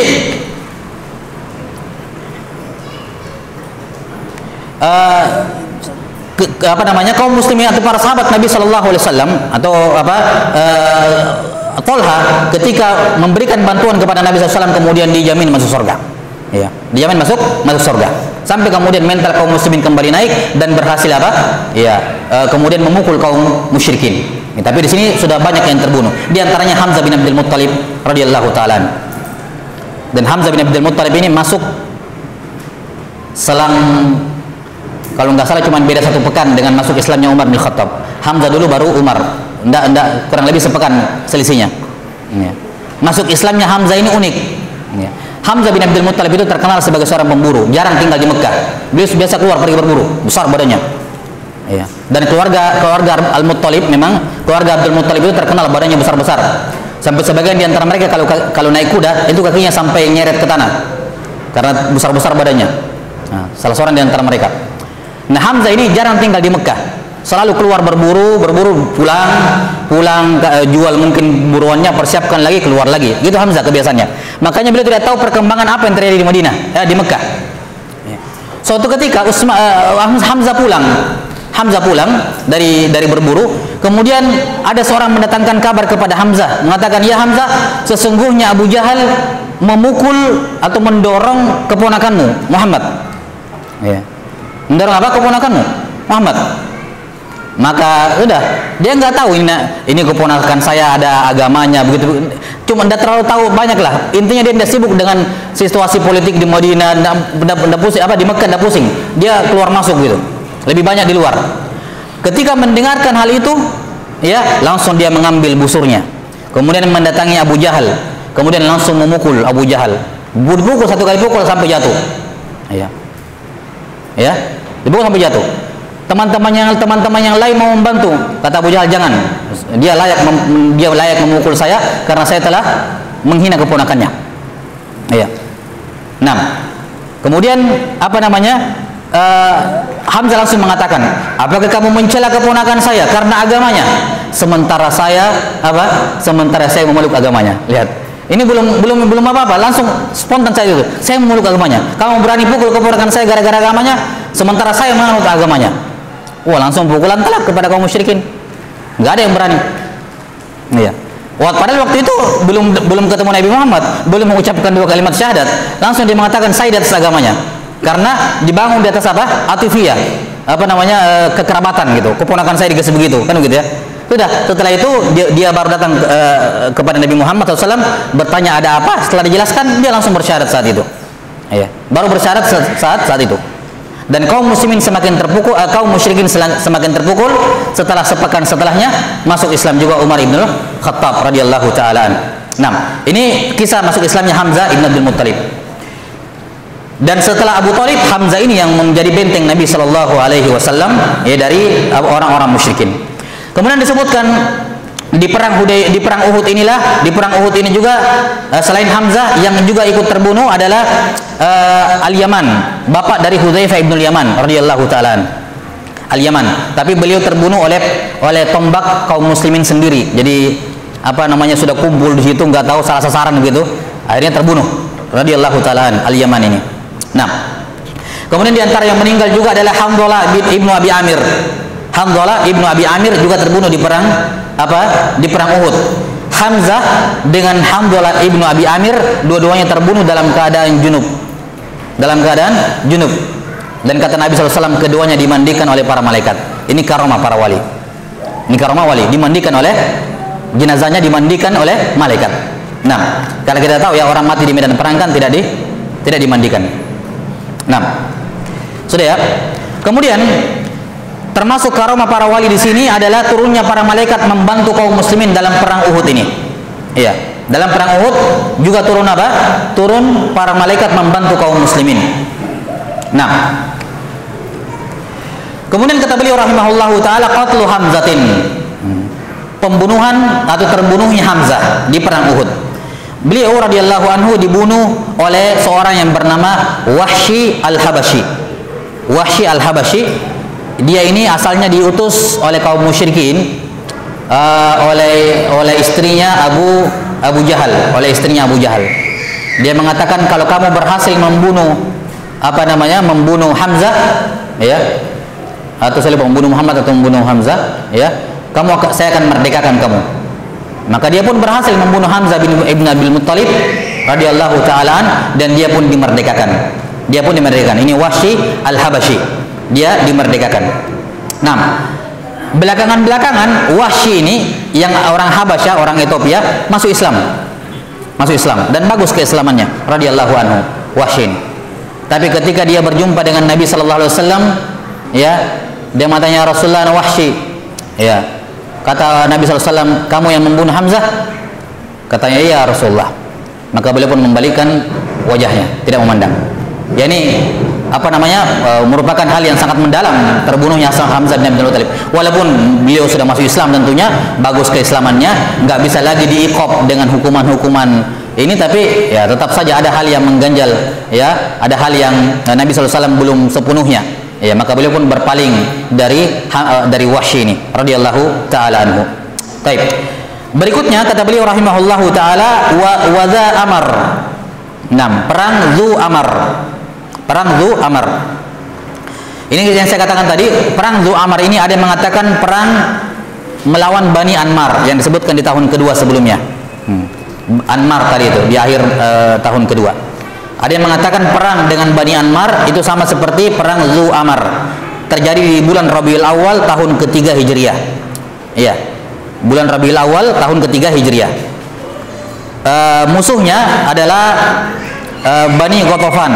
apa namanya, kaum muslimin atau para sahabat Nabi Shallallahu Alaihi Wasallam atau Tolha ketika memberikan bantuan kepada Nabi SAW kemudian dijamin masuk surga, ya, dijamin masuk surga, sampai kemudian mental kaum muslimin kembali naik dan berhasil apa, ya, kemudian memukul kaum musyrikin. Ya, tapi di sini sudah banyak yang terbunuh, di antaranya Hamzah bin Abdul Muttalib radhiyallahu taala. Dan Hamzah bin Abdul Muttalib ini masuk selang, kalau nggak salah cuma beda 1 pekan dengan masuk Islamnya Umar bin Khattab. Hamzah dulu baru Umar. Nggak, kurang lebih sepekan selisihnya. Ya. Masuk Islamnya Hamzah ini unik. Ya. Hamzah bin Abdul Muttalib itu terkenal sebagai seorang pemburu, jarang tinggal di Mekah. Beliau biasa keluar pergi berburu, besar badannya. Ya. Dan keluarga Al-Muttalib, memang keluarga Abdul Muttalib itu terkenal badannya besar-besar. Sampai sebagian di antara mereka kalau naik kuda itu kakinya sampai nyeret ke tanah karena besar-besar badannya. Nah, salah seorang di antara mereka. Nah, Hamzah ini jarang tinggal di Mekah. Selalu keluar berburu, pulang jual mungkin buruannya, persiapkan lagi, keluar lagi. Gitu Hamzah kebiasaannya. Makanya beliau tidak tahu perkembangan apa yang terjadi di Madinah, di Mekah. Suatu ketika Hamzah pulang dari berburu, kemudian ada seorang mendatangkan kabar kepada Hamzah, mengatakan, "Ya Hamzah, sesungguhnya Abu Jahal memukul atau mendorong keponakanmu Muhammad." Ya. Mendorong apa? Keponakanmu Muhammad. Maka udah, dia nggak tahu ini keponakan saya ada agamanya begitu, cuma tidak terlalu tahu banyak lah. Intinya dia tidak sibuk dengan situasi politik di Madinah, tidak pusing apa di Mekah, tidak pusing. Dia keluar masuk gitu, lebih banyak di luar. Ketika mendengarkan hal itu, ya langsung dia mengambil busurnya, kemudian mendatangi Abu Jahal, kemudian langsung memukul Abu Jahal. Dipukul 1 kali pukul sampai jatuh. Ya, dipukul sampai jatuh. Teman-teman yang lain mau membantu, kata Abu Jahal, jangan, dia layak memukul saya karena saya telah menghina keponakannya. Ya. Nah, kemudian apa namanya, Hamzah langsung mengatakan, apakah kamu mencela keponakan saya karena agamanya, sementara saya memeluk agamanya. Lihat, ini belum apa-apa, langsung spontan saya itu, saya memeluk agamanya. Kamu berani pukul keponakan saya gara-gara agamanya, sementara saya menganut agamanya. Wah, langsung pukulan telak kepada kaum musyrikin. Nggak ada yang berani. Iya. Padahal waktu itu belum ketemu Nabi Muhammad, belum mengucapkan 2 kalimat syahadat, langsung dia mengatakan saya di atas agamanya. Karena dibangun di atas apa? Atifiyah. Apa namanya? Kekerabatan gitu. Keponakan saya digesek begitu, kan begitu ya. Sudah, setelah itu dia baru datang kepada Nabi Muhammad SAW, bertanya ada apa. Setelah dijelaskan, dia langsung bersyahadat saat itu. Iya. Baru bersyahadat saat itu. Dan kaum muslimin semakin terpukul, kaum musyrikin semakin terpukul. Setelah sepekan setelahnya masuk Islam juga Umar ibn Khattab radhiyallahu taala. Nah, ini kisah masuk Islamnya Hamzah ibn Abdul Muttalib. Dan setelah Abu Thalib, Hamzah ini yang menjadi benteng Nabi Shallallahu Alaihi Wasallam ya dari orang-orang musyrikin. Kemudian disebutkan di perang Uhud inilah, di perang Uhud ini juga selain Hamzah yang juga ikut terbunuh adalah Al-Yaman, bapak dari Hudzaifah ibn Yaman radhiyallahu taala. Al-Yaman, tapi beliau terbunuh oleh tombak kaum muslimin sendiri. Jadi apa namanya, sudah kumpul di situ, nggak tahu salah sasaran begitu, akhirnya terbunuh radhiyallahu taala Al-Yaman ini. Nah, kemudian di antara yang meninggal juga adalah Hamdalah ibnu Abi Amir. Hamdalah ibnu Abi Amir juga terbunuh di perang Uhud. Hamzah dengan Hamdalah ibnu Abi Amir dua-duanya terbunuh dalam keadaan junub. Dan kata Nabi SAW, keduanya dimandikan oleh para malaikat. Ini karomah para wali. Ini karomah wali, dimandikan oleh jenazahnya, dimandikan oleh malaikat. Nah, karena kita tahu ya orang mati di medan perang kan tidak dimandikan. Nah, sudah ya. Kemudian termasuk karomah para wali di sini adalah turunnya para malaikat membantu kaum muslimin dalam perang Uhud ini. Iya, dalam perang Uhud juga turun apa? Turun para malaikat membantu kaum muslimin. Nah, kemudian kata beliau rahimahullahu taala qatlu Hamzatin. Pembunuhan atau terbunuhnya Hamzah di perang Uhud. Beliau radhiyallahu anhu dibunuh oleh seorang yang bernama Wahsy Al-Habasyi. Wahsy Al-Habasyi, dia ini asalnya diutus oleh kaum musyrikin oleh istrinya Abu Jahal, Dia mengatakan kalau kamu berhasil membunuh membunuh Hamzah, ya, atau membunuh Muhammad atau membunuh Hamzah, ya, saya akan merdekakan kamu. Maka dia pun berhasil membunuh Hamzah bin Abdul Muttalib radhiyallahu taala dan dia pun dimerdekakan. Ini Wahsy Al-Habasyi. Dia dimerdekakan. Nah, belakangan Wahsy ini yang orang Habasyah, orang Ethiopia, masuk Islam dan bagus keislamannya radhiyallahu anhu Wahsy. Tapi ketika dia berjumpa dengan Nabi sallallahu alaihi wasallam, ya, dia matanya Rasulullah Wahsy, ya, kata Nabi sallallahu alaihi wasallam, kamu yang membunuh Hamzah? Katanya iya Rasulullah. Maka beliau pun membalikkan wajahnya, tidak memandang. Ya, ini merupakan hal yang sangat mendalam terbunuhnya Hamzah bin Abdul Muttalib. Walaupun beliau sudah masuk Islam, tentunya bagus keislamannya, nggak bisa lagi diiqab dengan hukuman-hukuman ini, tapi ya tetap saja ada hal yang mengganjal, ya, ada hal yang Nabi sallallahu alaihi wasallam belum sepenuhnya, ya, maka beliau pun berpaling dari Wahsy ini radhiyallahu taala anhu. Baik. Berikutnya kata beliau rahimahullahu taala wa za amar. 6. Perang Zu Amar. Ini yang saya katakan tadi, perang Zu Amar ini ada yang mengatakan perang melawan Bani Anmar yang disebutkan di tahun kedua sebelumnya. Anmar tadi itu di akhir tahun kedua. Ada yang mengatakan perang dengan Bani Anmar itu sama seperti perang Zu Amar. Terjadi di bulan Rabiul Awal tahun ketiga Hijriah. Iya. Bulan Rabiul Awal tahun ketiga Hijriah. Musuhnya adalah Bani Ghatafan.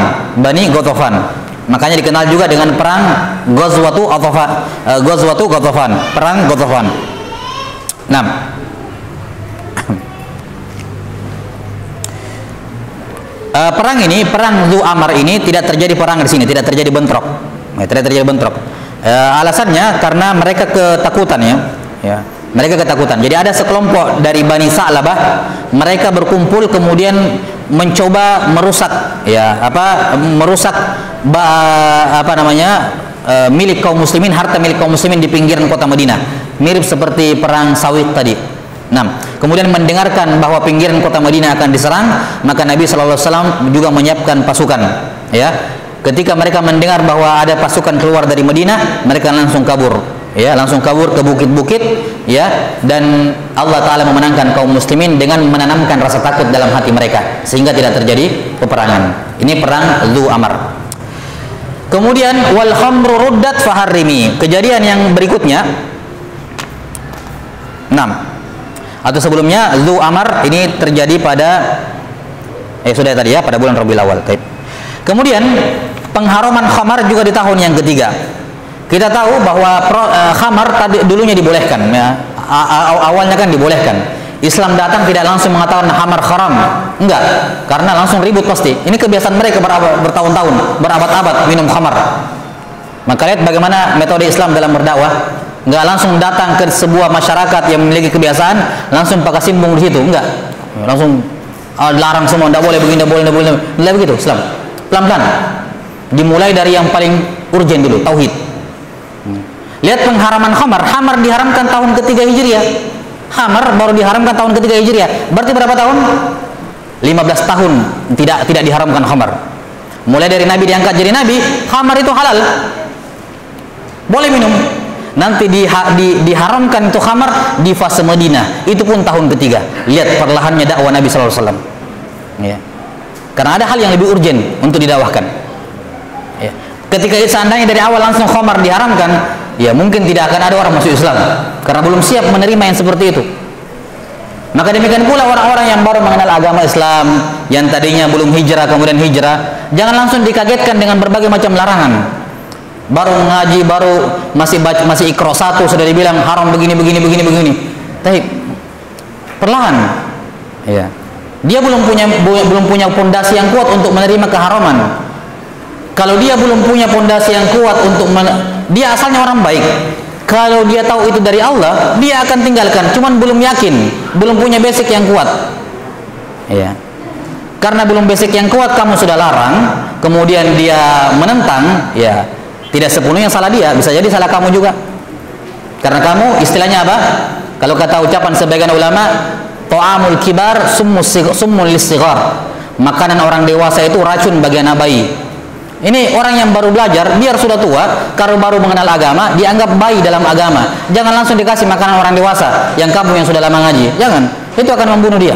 Makanya dikenal juga dengan perang Ghazwatu Ghatafan, perang Ghatafan. 6. Perang Zu Amar ini tidak terjadi perang di sini, tidak terjadi bentrok. Alasannya karena mereka ketakutan, ya. Mereka ketakutan. Jadi ada sekelompok dari Bani Sa'labah, mereka berkumpul kemudian mencoba merusak, milik kaum muslimin, harta milik kaum muslimin di pinggiran kota Madinah. Mirip seperti perang Sawit tadi. Nah, kemudian mendengarkan bahwa pinggiran kota Madinah akan diserang, maka Nabi sallallahu alaihi wasallam juga menyiapkan pasukan, ya. Ketika mereka mendengar bahwa ada pasukan keluar dari Madinah, mereka langsung kabur. Ya, langsung kabur ke bukit-bukit, ya, dan Allah Ta'ala memenangkan kaum muslimin dengan menanamkan rasa takut dalam hati mereka sehingga tidak terjadi peperangan. Ini perang Zu Amar. Kemudian wal khamru ruddat faharrimi. Kejadian yang berikutnya 6. Atau sebelumnya Zu Amar ini terjadi pada sudah tadi, ya, pada bulan Rabiul Awal. Kemudian pengharuman khamar juga di tahun yang ketiga. Kita tahu bahwa khamar tadi dulunya dibolehkan, ya. Awalnya kan dibolehkan. Islam datang tidak langsung mengatakan khamar haram, enggak, karena langsung ribut pasti. Ini kebiasaan mereka bertahun-tahun, berabad-abad minum khamar. Maka lihat bagaimana metode Islam dalam berdakwah. Enggak langsung datang ke sebuah masyarakat yang memiliki kebiasaan langsung pakai simbung di situ, enggak. Langsung larang semua, enggak boleh begini, enggak boleh. Enggak begitu Islam. Pelan-pelan. Dimulai dari yang paling urgen dulu, tauhid. Lihat pengharaman khamar diharamkan tahun ketiga Hijriah. Khamar baru diharamkan tahun ketiga Hijriah. Berarti berapa tahun? 15 tahun tidak diharamkan khamar. Mulai dari Nabi diangkat jadi Nabi, khamar itu halal, boleh minum. Nanti diharamkan itu khamar di fase Madinah. Itu pun tahun ketiga. Lihat perlahannya dakwah Nabi sallallahu alaihi wasallam. Ya. Karena ada hal yang lebih urgen untuk didakwahkan. Ya. Ketika seandainya dari awal langsung khamar diharamkan, ya mungkin tidak akan ada orang masuk Islam karena belum siap menerima yang seperti itu. Maka demikian pula orang-orang yang baru mengenal agama Islam, yang tadinya belum hijrah kemudian hijrah, jangan langsung dikagetkan dengan berbagai macam larangan. Baru mengaji, baru masih Iqra 1 sudah dibilang haram begini. Tapi perlahan, ya. Dia belum punya pondasi yang kuat untuk menerima keharaman. Kalau dia belum punya pondasi yang kuat dia asalnya orang baik. Kalau dia tahu itu dari Allah, dia akan tinggalkan. Cuman belum yakin, belum punya basic yang kuat. Ya. Karena belum basic yang kuat, kamu sudah larang, kemudian dia menentang, ya tidak sepenuhnya salah dia, bisa jadi salah kamu juga. Karena kamu istilahnya apa? Kalau kata ucapan sebagian ulama, ta'amul kibar summun lissighar. Makanan orang dewasa itu racun bagi anak bayi. Ini orang yang baru belajar, biar sudah tua, kalau baru mengenal agama, dianggap bayi dalam agama. Jangan langsung dikasih makanan orang dewasa, yang kamu yang sudah lama ngaji. Jangan, itu akan membunuh dia.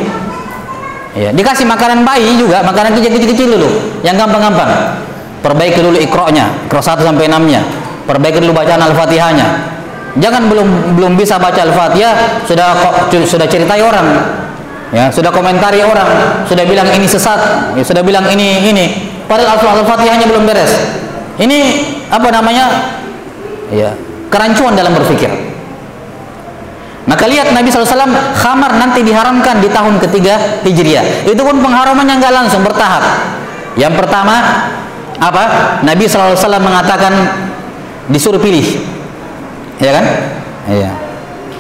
Ya, dikasih makanan bayi juga, makanan kecil-kecil dulu, yang gampang-gampang. Perbaiki dulu Iqra-nya, Iqra 1 sampai 6-nya. Perbaiki dulu bacaan Al-Fatihahnya. Jangan belum bisa baca Al-Fatihah sudah ceritai orang. Ya, sudah komentari orang, sudah bilang ini sesat, ya, sudah bilang ini. Padahal Al-Fatihahnya belum beres. Ini apa namanya? Ya, kerancuan dalam berpikir. Maka lihat Nabi SAW, khamar nanti diharamkan di tahun ketiga Hijriah. Itu pun pengharamannya nggak langsung, bertahap. Yang pertama apa? Nabi SAW mengatakan disuruh pilih, ya kan? Iya.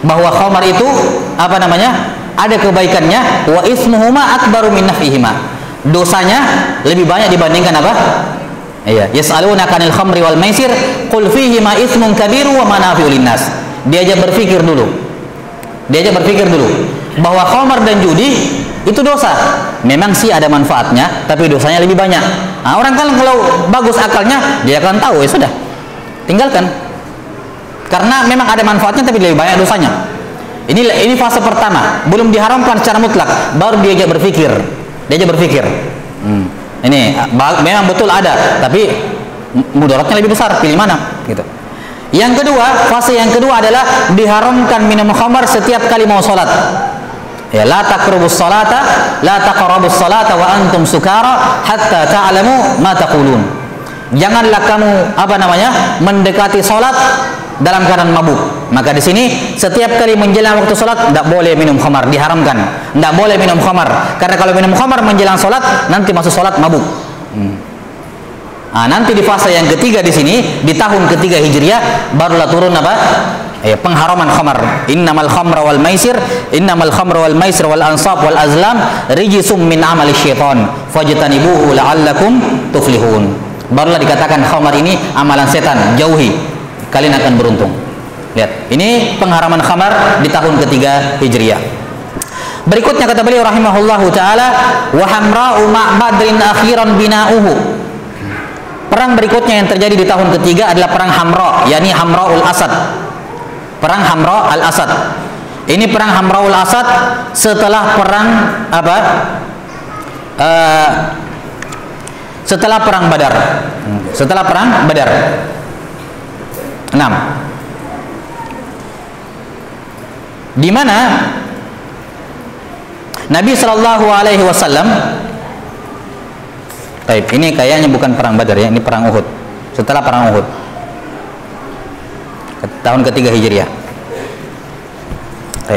Bahwa khamar itu apa namanya? Ada kebaikannya, wa ismuhuma akbaru min naf'ihima. Dosanya lebih banyak dibandingkan apa? Iya, yas'alunaka 'anil khamri wal maisir, qul fihi ma itsmun kabiru wa manafi'u linnas. Dia aja berpikir dulu bahwa khamar dan judi itu dosa. Memang sih ada manfaatnya, tapi dosanya lebih banyak. Nah, orang kan kalau bagus akalnya, dia akan tahu, ya sudah, tinggalkan. Karena memang ada manfaatnya, tapi lebih banyak dosanya. Ini fase pertama, belum diharamkan secara mutlak, baru dia aja berpikir. Ini memang betul ada, tapi mudaratnya lebih besar, pilih mana gitu. Yang kedua, fase yang kedua adalah diharamkan minum khamar setiap kali mau salat. Ya, la taqrabus salata wa antum sukara hatta ta'lamu ma taqulun. Janganlah kamu apa namanya? Mendekati salat dalam keadaan mabuk. Maka di sini setiap kali menjelang waktu salat tidak boleh minum khamar, diharamkan. Tidak boleh minum khamar. Karena kalau minum khamar menjelang salat nanti masuk salat mabuk. Nah, nanti di fase yang ketiga di sini di tahun ketiga Hijriah barulah turun apa? Pengharaman khamar. Innamal khamra wal maisir wal ansab wal azlam rijsum min amali syaitan fajtanibuhu la'allakum tuflihun. Barulah dikatakan khamar ini amalan setan, jauhi, kalian akan beruntung. Lihat, ini pengharaman khamar di tahun ketiga Hijriah. Berikutnya kata beliau rahimahullahu taala, wa hamra'u ma'badrin akhiran bina'uhu. Perang berikutnya yang terjadi di tahun ketiga adalah perang Hamra, yakni Hamraul Asad. Perang Hamra al-Asad. Ini perang Hamraul Asad setelah perang apa? Setelah perang Badar. Setelah perang Badar. 6. Di mana Nabi Shallallahu Alaihi Wasallam, ini kayaknya bukan perang Badar ya, ini perang Uhud. Setelah perang Uhud, tahun ketiga Hijriah.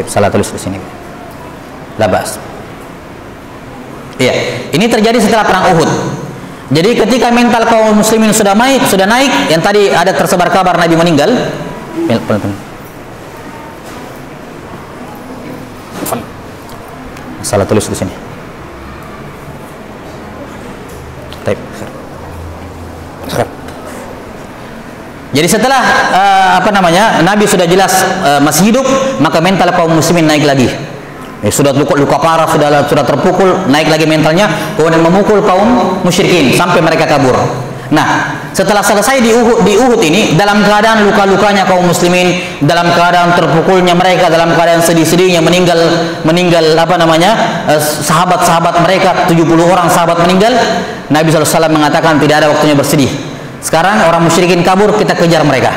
Salah tulis di sini. Labas. Iya, ini terjadi setelah perang Uhud. Jadi ketika mental kaum muslimin sudah naik, yang tadi ada tersebar kabar Nabi meninggal. Salah tulis di sini. Jadi setelah Nabi sudah jelas masih hidup, maka mental kaum muslimin naik lagi. Sudah luka parah, sudah terpukul, naik lagi mentalnya, kemudian memukul kaum musyrikin sampai mereka kabur. Nah, setelah selesai di Uhud ini, dalam keadaan luka-lukanya kaum muslimin, dalam keadaan terpukulnya mereka, dalam keadaan sedih-sedihnya meninggal sahabat-sahabat mereka, 70 orang sahabat meninggal, Nabi SAW mengatakan tidak ada waktunya bersedih. Sekarang orang musyrikin kabur, kita kejar mereka.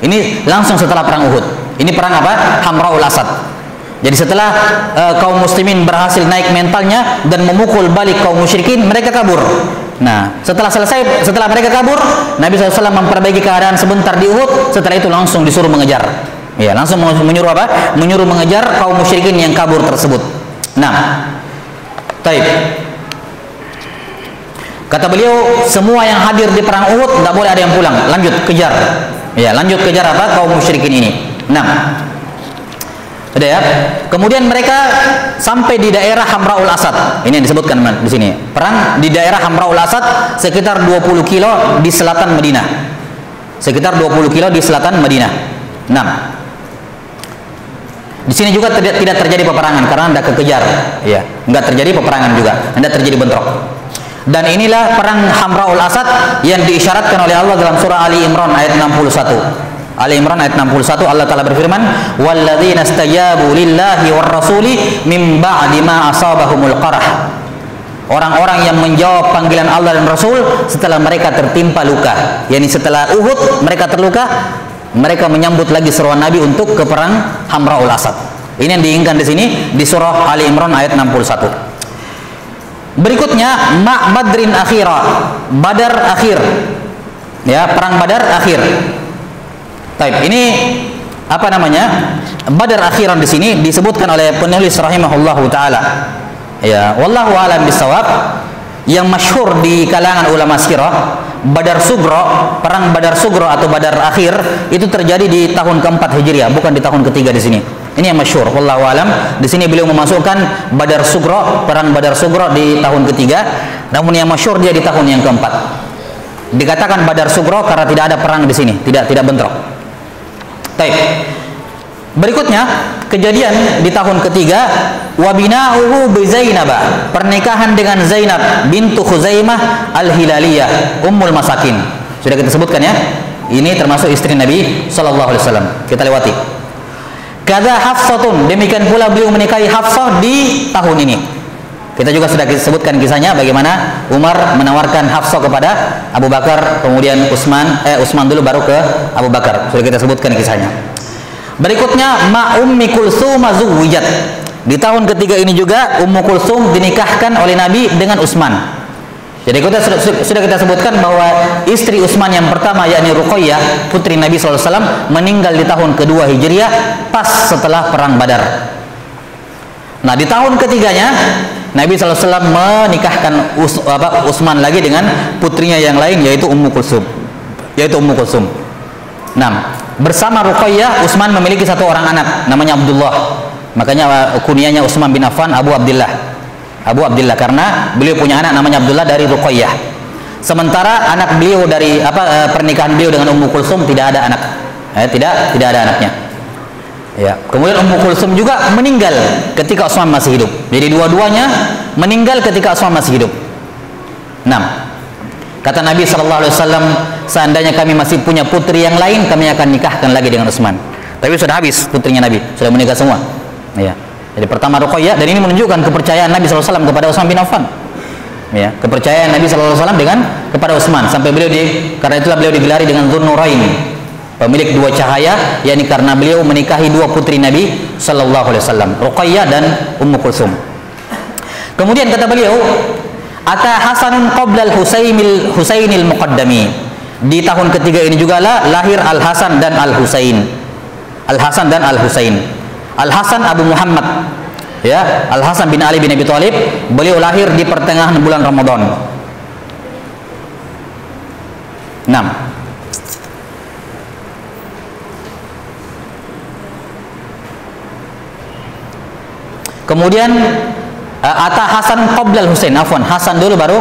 Ini langsung setelah perang Uhud. Ini perang apa? Hamraul Asad. Jadi setelah kaum muslimin berhasil naik mentalnya dan memukul balik kaum musyrikin, mereka kabur. Nah, setelah mereka kabur, Nabi SAW memperbaiki keadaan sebentar di Uhud. Setelah itu langsung disuruh mengejar. Ya, langsung menyuruh apa? Menyuruh mengejar kaum musyrikin yang kabur tersebut. Nah, taib. Kata beliau, semua yang hadir di perang Uhud tidak boleh ada yang pulang. Lanjut kejar. Ya, lanjut kejar apa? Kaum musyrikin ini. Nah, ada ya. Kemudian mereka sampai di daerah Hamraul Asad. Ini yang disebutkan di sini. Perang di daerah Hamraul Asad sekitar 20 kilo di selatan Madinah. Sekitar 20 kilo di selatan Madinah. 6. Di sini juga tidak terjadi peperangan karena tidak kekejar. Ya, enggak terjadi peperangan juga, tidak terjadi bentrok. Dan inilah perang Hamraul Asad yang diisyaratkan oleh Allah dalam surah Ali Imran ayat 61. Ali Imran ayat 61, Allah Ta'ala berfirman, walladzina istajabu lillahi war rasuli min ba'di ma asabahumul qarah. Orang-orang yang menjawab panggilan Allah dan Rasul setelah mereka tertimpa luka. Yani setelah Uhud mereka terluka, mereka menyambut lagi seruan Nabi untuk ke perang Hamraul Asad. Ini yang diinginkan di sini di surah Ali Imran ayat 61. Berikutnya Badrin akhirah, Badar akhir. Ya, perang Badar akhir. Taib. Ini apa namanya? Badar akhiran di sini disebutkan oleh penulis rahimahullahu taala. Ya, wallahu a'lam bissawab. Yang masyhur di kalangan ulama sirah, Badar Sugro, perang Badar Sugro atau Badar akhir itu terjadi di tahun keempat Hijriah, bukan di tahun ketiga di sini. Ini yang masyhur, wallahu a'lam. Di sini beliau memasukkan Badar Sugro, perang Badar Sugro di tahun ketiga, namun yang masyhur dia di tahun yang keempat. Dikatakan Badar Sugro karena tidak ada perang di sini, tidak bentrok. Baik. Berikutnya kejadian di tahun ketiga, wabina'uhu bi Zainab, pernikahan dengan Zainab bintu Khuzaimah al-Hilaliyah, ummul masakin. Sudah kita sebutkan ya. Ini termasuk istri Nabi sallallahu alaihi wasallam. Kita lewati. Kada Hafsatun, demikian pula beliau menikahi Hafsah di tahun ini. Kita juga sudah sebutkan kisahnya bagaimana Umar menawarkan Hafsah kepada Abu Bakar, kemudian Utsman dulu baru ke Abu Bakar. Sudah kita sebutkan kisahnya. Berikutnya Ummi Kulsum zuwijat. Di tahun ketiga ini juga Ummu Kulsum dinikahkan oleh Nabi dengan Utsman. Jadi kita sudah kita sebutkan bahwa istri Utsman yang pertama yakni Ruqayyah putri Nabi SAW meninggal di tahun kedua Hijriah pas setelah perang Badar. Nah, di tahun ketiganya Nabi SAW menikahkan Utsman lagi dengan putrinya yang lain yaitu Ummu Kulsum. Nah, bersama Ruqayyah Utsman memiliki satu orang anak namanya Abdullah. Makanya kunyahnya Utsman bin Affan Abu Abdullah karena beliau punya anak namanya Abdullah dari Ruqayyah. Sementara anak beliau dari pernikahan beliau dengan Ummu Kulsum tidak ada anak. Tidak ada anaknya. Ya. Kemudian Ummu Kulsum juga meninggal ketika Utsman masih hidup. Jadi dua-duanya meninggal ketika Utsman masih hidup. 6. Kata Nabi SAW, seandainya kami masih punya putri yang lain, kami akan nikahkan lagi dengan Utsman. Tapi sudah habis putrinya Nabi, sudah menikah semua. Ya. Jadi pertama Ruqayyah, dan ini menunjukkan kepercayaan Nabi SAW kepada Utsman bin Affan. Ya, kepercayaan Nabi SAW kepada Utsman sampai karena itulah beliau digelari dengan Dzun-Nurain, pemilik dua cahaya, yakni karena beliau menikahi dua putri Nabi sallallahu alaihi wasallam, Ruqayyah dan Ummu Kulsum. Kemudian kata beliau, ata Hasanun qabla al-Husainil Muqaddami. Di tahun ketiga ini juga lahir Al-Hasan dan Al-Husain. Al-Hasan dan Al-Husain. Al-Hasan Abu Muhammad, ya, Al-Hasan bin Ali bin Abi Thalib, beliau lahir di pertengahan bulan Ramadan. 6. Kemudian ata Hasan qabla Husain, afwan, Hasan dulu baru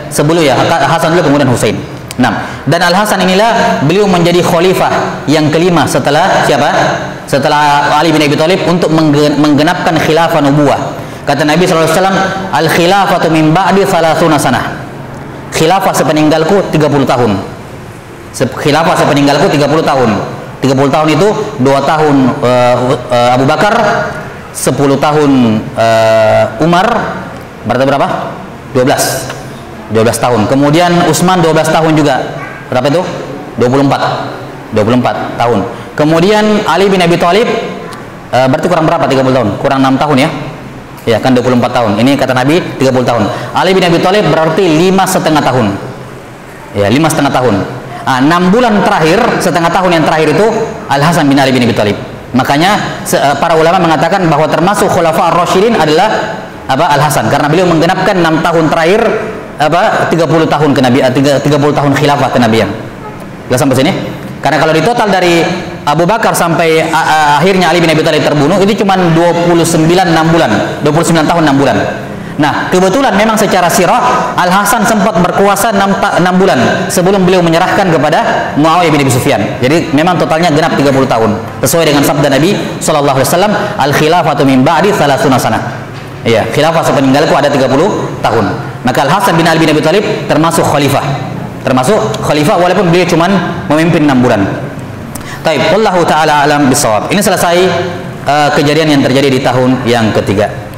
sebelum ya, Hasan dulu kemudian Husain. 6. Dan Al-Hasan inilah beliau menjadi khalifah yang kelima setelah siapa? Setelah Ali bin Abi Thalib untuk menggenapkan khilafah nubuwah. Kata Nabi SAW, al-khilafatu min ba'di 30 sanah. Khilafah sepeninggalku 30 tahun. Khilafah sepeninggalku 30 tahun. 30 tahun itu 2 tahun Abu Bakar, 10 tahun Umar, berarti berapa? 12 tahun. Kemudian Utsman 12 tahun juga. Berapa itu? 24 tahun. Kemudian Ali bin Abi Thalib Berarti kurang berapa 30 tahun? Kurang 6 tahun ya. Ya kan 24 tahun. Ini kata Nabi 30 tahun. Ali bin Abi Thalib berarti 5,5 tahun. Ya, 5,5 tahun. 6 bulan terakhir, setengah tahun yang terakhir itu Al Hasan bin Ali bin Abi Thalib. Makanya para ulama mengatakan bahwa termasuk Khulafa ar-Rasyidin adalah Al Hasan, karena beliau menggenapkan 6 tahun terakhir 30 tahun kenabian, 30 tahun khilafah kenabian. Jelas sampai sini? Karena kalau di total dari Abu Bakar sampai akhirnya Ali bin Abi Thalib terbunuh itu cuma 29 tahun 6 bulan. Nah, kebetulan memang secara sirah Al Hasan sempat berkuasa 6 bulan sebelum beliau menyerahkan kepada Muawiyah bin Abi Sufyan. Jadi memang totalnya genap 30 tahun. Sesuai dengan sabda Nabi sallallahu alaihi wasallam, "Al khilafatu min ba'di 30 sanah." Iya, khilafah sepeninggalku ada 30 tahun. Maka Al Hasan bin Ali bin Abi Thalib termasuk khalifah. Termasuk khalifah walaupun beliau cuma memimpin 6 bulan. Taib, wallahu taala alam bisawab. Ini selesai kejadian yang terjadi di tahun yang ketiga.